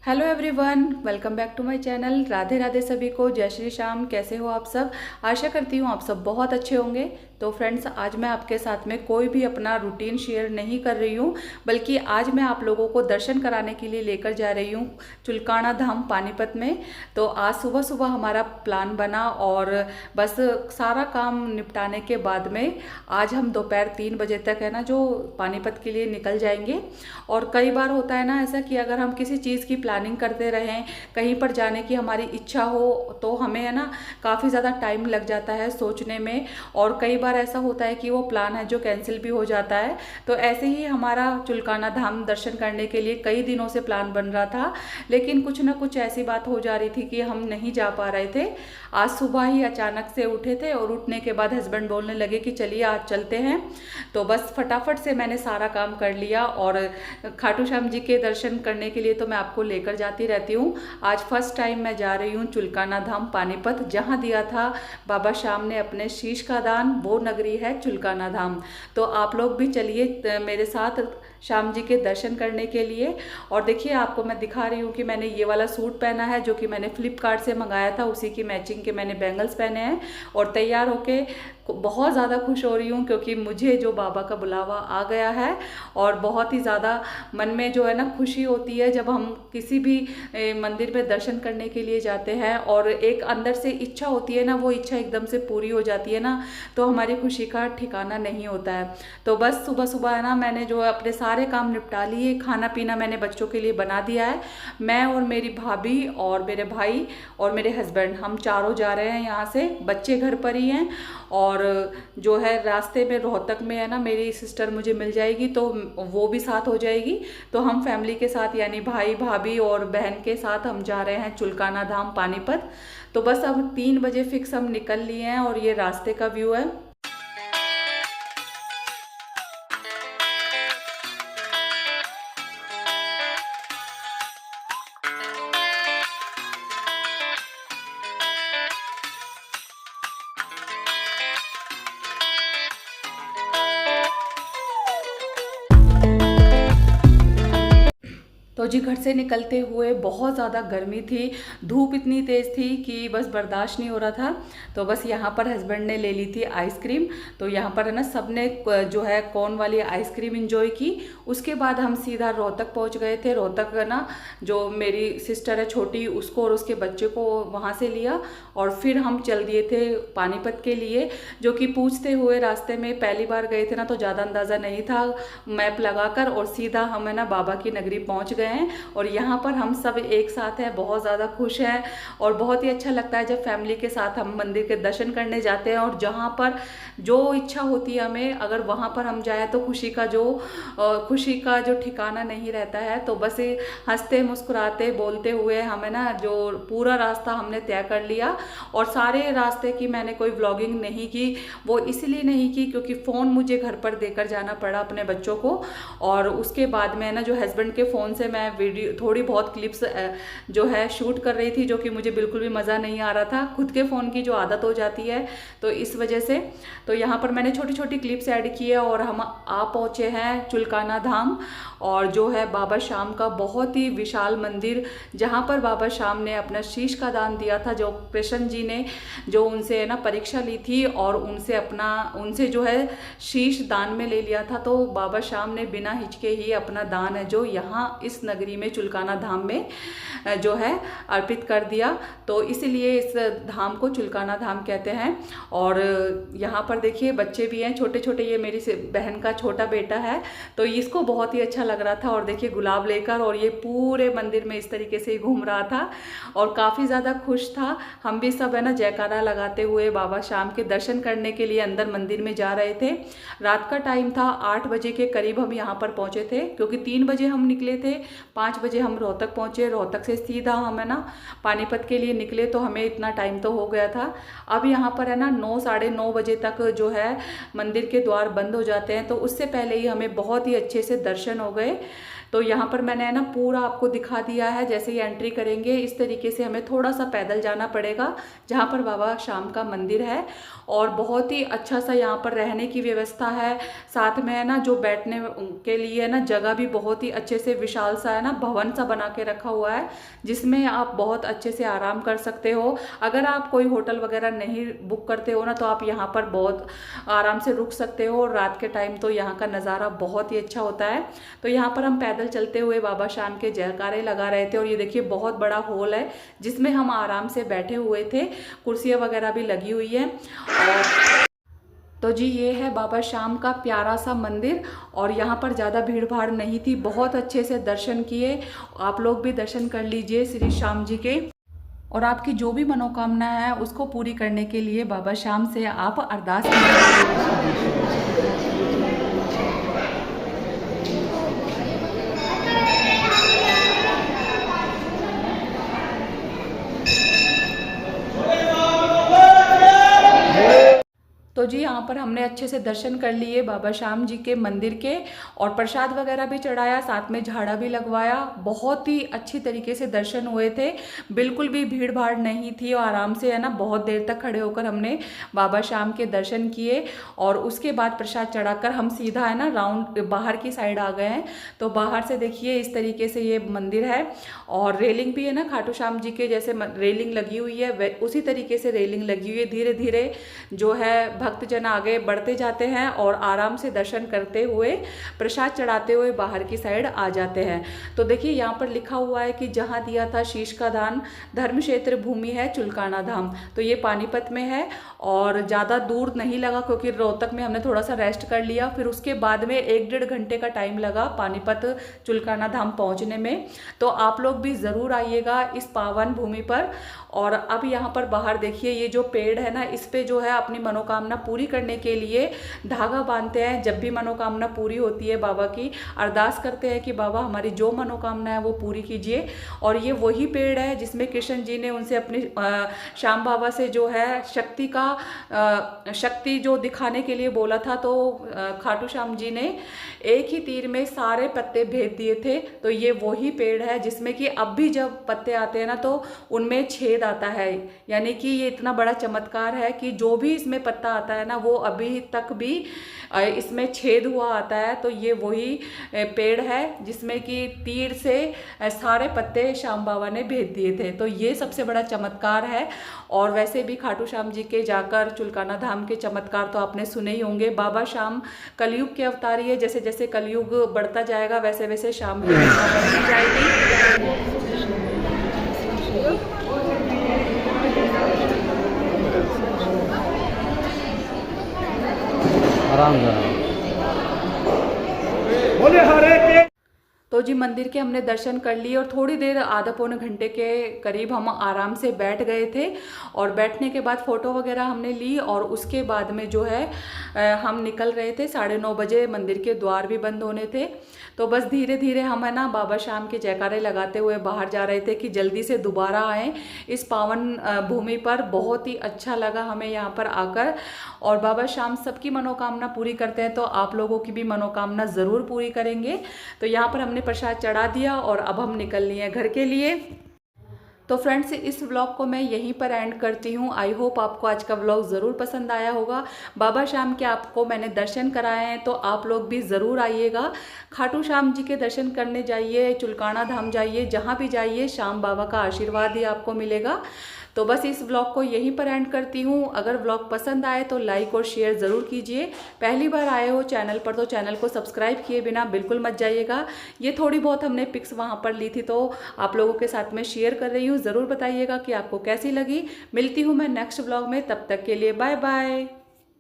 Hello everyone, welcome back to my channel. Radhe Radhe सभी को, जय श्री श्याम। कैसे हो आप सब? आशा करती हूँ आप सब बहुत अच्छे होंगे। तो फ्रेंड्स, आज मैं आपके साथ में कोई भी अपना रूटीन शेयर नहीं कर रही हूँ, बल्कि आज मैं आप लोगों को दर्शन कराने के लिए लेकर जा रही हूँ चुलकाना धाम पानीपत में। तो आज सुबह सुबह हमारा प्लान बना और बस सारा काम निपटाने के बाद में आज हम दोपहर 3 बजे तक है ना जो पानीपत के लिए निकल जाएंगे। और कई बार होता है ना ऐसा कि अगर हम किसी चीज़ की प्लानिंग करते रहें, कहीं पर जाने की हमारी इच्छा हो, तो हमें है ना काफ़ी ज़्यादा टाइम लग जाता है सोचने में। और कई बार ऐसा होता है कि वो प्लान है जो कैंसिल भी हो जाता है। तो ऐसे ही हमारा चुलकाना धाम दर्शन करने के लिए कई दिनों से प्लान बन रहा था, लेकिन कुछ ना कुछ ऐसी बात हो जा रही थी कि हम नहीं जा पा रहे थे। आज सुबह ही अचानक से उठे थे और उठने के बाद हस्बैंड बोलने लगे कि चलिए आज चलते हैं। तो बस फटाफट से मैंने सारा काम कर लिया और खाटू श्याम जी के दर्शन करने के लिए तो मैं आपको लेकर जाती रहती हूँ। आज फर्स्ट टाइम मैं जा रही हूँ चुलकाना धाम पानीपत, जहाँ दिया था बाबा श्याम ने अपने शीश का दान, वो नगरी है चुलकाना धाम। तो आप लोग भी चलिए मेरे साथ श्याम जी के दर्शन करने के लिए। और देखिए, आपको मैं दिखा रही हूँ कि मैंने ये वाला सूट पहना है जो कि मैंने फ्लिपकार्ट से मंगाया था, उसी की मैचिंग के मैंने बैंगल्स पहने हैं और तैयार होके बहुत ज़्यादा खुश हो रही हूँ, क्योंकि मुझे जो बाबा का बुलावा आ गया है। और बहुत ही ज़्यादा मन में जो है ना खुशी होती है जब हम किसी भी मंदिर में दर्शन करने के लिए जाते हैं और एक अंदर से इच्छा होती है ना, वो इच्छा एकदम से पूरी हो जाती है ना, तो हमारी खुशी का ठिकाना नहीं होता है। तो बस सुबह सुबह है ना मैंने जो अपने सारे काम निपटा लिए। खाना पीना मैंने बच्चों के लिए बना दिया है। मैं और मेरी भाभी और मेरे भाई और मेरे हस्बैंड, हम चारों जा रहे हैं यहाँ से। बच्चे घर पर ही हैं और जो है रास्ते में रोहतक में है ना मेरी सिस्टर मुझे मिल जाएगी, तो वो भी साथ हो जाएगी। तो हम फैमिली के साथ यानी भाई भाभी और बहन के साथ हम जा रहे हैं चुलकाना धाम पानीपत। तो बस अब 3 बजे फिक्स हम निकल लिए हैं और ये रास्ते का व्यू है। तो जी, घर से निकलते हुए बहुत ज़्यादा गर्मी थी, धूप इतनी तेज़ थी कि बस बर्दाश्त नहीं हो रहा था। तो बस यहाँ पर हस्बैंड ने ले ली थी आइसक्रीम। तो यहाँ पर है ना सबने जो है कोन वाली आइसक्रीम इंजॉय की। उसके बाद हम सीधा रोहतक पहुँच गए थे। रोहतक है ना जो मेरी सिस्टर है छोटी, उसको और उसके बच्चे को वहाँ से लिया और फिर हम चल दिए थे पानीपत के लिए। जो कि पूछते हुए रास्ते में पहली बार गए थे ना, तो ज़्यादा अंदाज़ा नहीं था मैप लगाकर, और सीधा हम है ना बाबा की नगरी पहुँच गए हैं। और यहाँ पर हम सब एक साथ हैं, बहुत ज़्यादा खुश हैं और बहुत ही अच्छा लगता है जब फैमिली के साथ हम मंदिर के दर्शन करने जाते हैं। और जहाँ पर जो इच्छा होती है हमें, अगर वहाँ पर हम जाए तो खुशी का जो ठिकाना नहीं रहता है। तो बस हंसते मुस्कुराते बोलते हुए हमें ना जो पूरा रास्ता हमने तय कर लिया। और सारे रास्ते की मैंने कोई व्लॉगिंग नहीं की, वो इसलिए नहीं की क्योंकि फ़ोन मुझे घर पर देकर जाना पड़ा अपने बच्चों को। और उसके बाद में ना जो हस्बैंड के फ़ोन से मैं वीडियो थोड़ी बहुत क्लिप्स जो है शूट कर रही थी, जो कि मुझे बिल्कुल भी मज़ा नहीं आ रहा था। खुद के फ़ोन की जो आदत हो जाती है तो इस वजह से। तो यहाँ पर मैंने छोटी छोटी क्लिप्स ऐड की है और हम आ पहुँचे हैं चुलकाना धाम। और जो है बाबा श्याम का बहुत ही विशाल मंदिर, जहाँ पर बाबा श्याम ने अपना शीश का दान दिया था। जो कृष्ण जी ने जो उनसे है ना परीक्षा ली थी और उनसे जो है शीश दान में ले लिया था, तो बाबा श्याम ने बिना हिचके ही अपना दान है जो यहाँ इस नगरी में चुलकाना धाम में जो है अर्पित कर दिया। तो इसीलिए इस धाम को चुलकाना धाम कहते हैं। और यहाँ पर देखिए बच्चे भी हैं छोटे छोटे, ये मेरी बहन का छोटा बेटा है, तो इसको बहुत ही अच्छा लग रहा था। और देखिए गुलाब लेकर, और ये पूरे मंदिर में इस तरीके से ही घूम रहा था और काफ़ी ज़्यादा खुश था। हम भी सब है ना जयकारा लगाते हुए बाबा श्याम के दर्शन करने के लिए अंदर मंदिर में जा रहे थे। रात का टाइम था, 8 बजे के करीब हम यहाँ पर पहुँचे थे, क्योंकि 3 बजे हम निकले थे, 5 बजे हम रोहतक पहुँचे। रोहतक से सीधा हम है ना पानीपत के लिए निकले, तो हमें इतना टाइम तो हो गया था। अब यहाँ पर है ना 9 साढ़े 9 बजे तक जो है मंदिर के द्वार बंद हो जाते हैं, तो उससे पहले ही हमें बहुत ही अच्छे से दर्शन हो गए। तो यहाँ पर मैंने है ना पूरा आपको दिखा दिया है। जैसे ही एंट्री करेंगे इस तरीके से हमें थोड़ा सा पैदल जाना पड़ेगा जहाँ पर बाबा श्याम का मंदिर है। और बहुत ही अच्छा सा यहाँ पर रहने की व्यवस्था है, साथ में है ना जो बैठने के लिए है ना जगह भी बहुत ही अच्छे से विशाल सा है ना भवन सा बना के रखा हुआ है, जिसमें आप बहुत अच्छे से आराम कर सकते हो। अगर आप कोई होटल वगैरह नहीं बुक करते हो ना तो आप यहाँ पर बहुत आराम से रुक सकते हो। और रात के टाइम तो यहाँ का नज़ारा बहुत ही अच्छा होता है। तो यहाँ पर हम पैदल चलते हुए बाबा श्याम के जयकारे लगा रहे थे। और ये देखिए बहुत बड़ा हॉल है जिसमें हम आराम से बैठे हुए थे, कुर्सियाँ वगैरह भी लगी हुई है। और तो जी ये है बाबा श्याम का प्यारा सा मंदिर। और यहाँ पर ज़्यादा भीड़ भाड़ नहीं थी, बहुत अच्छे से दर्शन किए। आप लोग भी दर्शन कर लीजिए श्री श्याम जी के। और आपकी जो भी मनोकामना है उसको पूरी करने के लिए बाबा श्याम से आप अरदास करें। तो जी यहाँ पर हमने अच्छे से दर्शन कर लिए बाबा श्याम जी के मंदिर के, और प्रसाद वगैरह भी चढ़ाया, साथ में झाड़ा भी लगवाया। बहुत ही अच्छी तरीके से दर्शन हुए थे, बिल्कुल भी भीड़ भाड़ नहीं थी। और आराम से है ना बहुत देर तक खड़े होकर हमने बाबा श्याम के दर्शन किए। और उसके बाद प्रसाद चढ़ाकर हम सीधा है ना राउंड बाहर की साइड आ गए हैं। तो बाहर से देखिए इस तरीके से ये मंदिर है। और रेलिंग भी है ना खाटू श्याम जी के जैसे रेलिंग लगी हुई है, उसी तरीके से रेलिंग लगी हुई है। धीरे धीरे जो है भक्तजन आगे बढ़ते जाते हैं और आराम से दर्शन करते हुए प्रसाद चढ़ाते हुए बाहर की साइड आ जाते हैं। तो देखिए यहाँ पर लिखा हुआ है कि जहाँ दिया था शीश का दान, धर्म क्षेत्र भूमि है चुलकाना धाम। तो ये पानीपत में है और ज़्यादा दूर नहीं लगा, क्योंकि रोहतक में हमने थोड़ा सा रेस्ट कर लिया। फिर उसके बाद में 1-1.5 घंटे का टाइम लगा पानीपत चुलकाना धाम पहुँचने में। तो आप लोग भी ज़रूर आइएगा इस पावन भूमि पर। और अब यहाँ पर बाहर देखिए ये जो पेड़ है ना, इस पे जो है अपनी मनोकामना पूरी करने के लिए धागा बांधते हैं। जब भी मनोकामना पूरी होती है बाबा की अरदास करते हैं कि बाबा हमारी जो मनोकामना है वो पूरी कीजिए। और ये वही पेड़ है जिसमें कृष्ण जी ने उनसे अपनी श्याम बाबा से जो है शक्ति जो दिखाने के लिए बोला था। तो खाटू श्याम जी ने एक ही तीर में सारे पत्ते भेज दिए थे। तो ये वही पेड़ है जिसमें कि अब भी जब पत्ते आते हैं ना तो उनमें छेद आता है। यानी कि ये इतना बड़ा चमत्कार है कि जो भी इसमें पत्ता आता है ना वो अभी तक भी इसमें छेद हुआ आता है। तो ये वही पेड़ है जिसमें कि तीर से सारे पत्ते श्याम बाबा ने भेज दिए थे। तो ये सबसे बड़ा चमत्कार है। और वैसे भी खाटू श्याम जी के जाकर चुलकाना धाम के चमत्कार तो आपने सुने ही होंगे। बाबा श्याम कलयुग के अवतारी है, जैसे जैसे कलयुग बढ़ता जाएगा वैसे वैसे श्याम की महिमा बढ़ती जाएगी। आराम बोले हरे के। तो जी मंदिर के हमने दर्शन कर लिए और थोड़ी देर आधा पौने घंटे के करीब हम आराम से बैठ गए थे। और बैठने के बाद फ़ोटो वगैरह हमने ली और उसके बाद में जो है हम निकल रहे थे। 9:30 बजे मंदिर के द्वार भी बंद होने थे। तो बस धीरे धीरे हम है ना बाबा श्याम के जयकारे लगाते हुए बाहर जा रहे थे कि जल्दी से दोबारा आएँ इस पावन भूमि पर। बहुत ही अच्छा लगा हमें यहाँ पर आकर। और बाबा श्याम सबकी मनोकामना पूरी करते हैं, तो आप लोगों की भी मनोकामना ज़रूर पूरी करेंगे। तो यहाँ पर हमने प्रसाद चढ़ा दिया और अब हम निकल लिए घर के लिए। तो फ्रेंड्स इस व्लॉग को मैं यहीं पर एंड करती हूँ। आई होप आपको आज का व्लॉग ज़रूर पसंद आया होगा। बाबा श्याम के आपको मैंने दर्शन कराए हैं, तो आप लोग भी ज़रूर आइएगा। खाटू श्याम जी के दर्शन करने जाइए, चुलकाना धाम जाइए, जहाँ भी जाइए श्याम बाबा का आशीर्वाद ही आपको मिलेगा। तो बस इस व्लॉग को यहीं पर एंड करती हूँ। अगर व्लॉग पसंद आए तो लाइक और शेयर ज़रूर कीजिए। पहली बार आए हो चैनल पर तो चैनल को सब्सक्राइब किए बिना बिल्कुल मत जाइएगा। ये थोड़ी बहुत हमने पिक्स वहाँ पर ली थी तो आप लोगों के साथ में शेयर कर रही हूँ। ज़रूर बताइएगा कि आपको कैसी लगी। मिलती हूँ मैं नेक्स्ट व्लॉग में, तब तक के लिए बाय बाय।